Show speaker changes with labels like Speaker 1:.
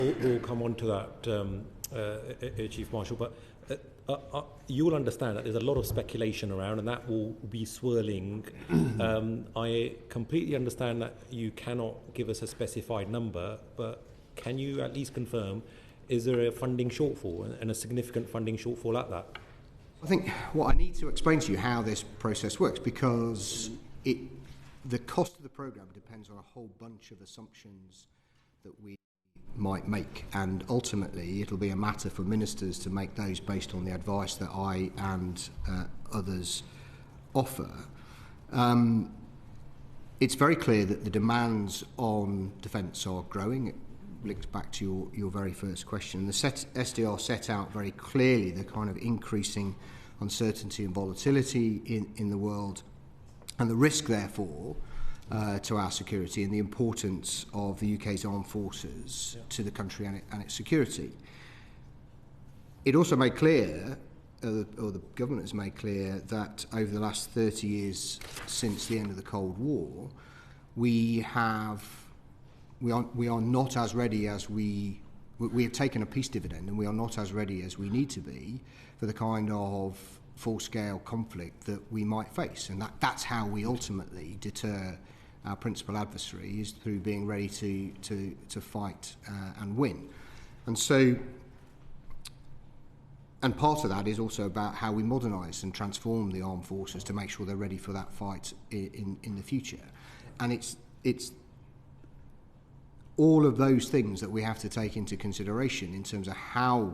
Speaker 1: We'll come on to that, Chief Marshal, but you'll understand that there's a lot of speculation around, and that will be swirling. I completely understand that you cannot give us a specified number, but can you at least confirm, is there a funding shortfall, and a significant funding shortfall at that?
Speaker 2: I think what I need to explain to you how this process works, because the cost of the programme depends on a whole bunch of assumptions that we might make, and ultimately it'll be a matter for ministers to make those based on the advice that I and others offer. It's very clear that the demands on defence are growing. It links back to your very first question. The SDR set out very clearly the kind of increasing uncertainty and volatility in the world, and the risk, therefore, to our security, and the importance of the UK's armed forces to the country and its security. It also made clear, or the government has made clear, that over the last 30 years since the end of the Cold War, we are not as ready as we have taken a peace dividend, and we are not as ready as we need to be for the kind of full-scale conflict that we might face. And that's how we ultimately deter our principal adversary, is through being ready to fight and win. And part of that is also about how we modernise and transform the armed forces to make sure they're ready for that fight in the future. And it's all of those things that we have to take into consideration in terms of how we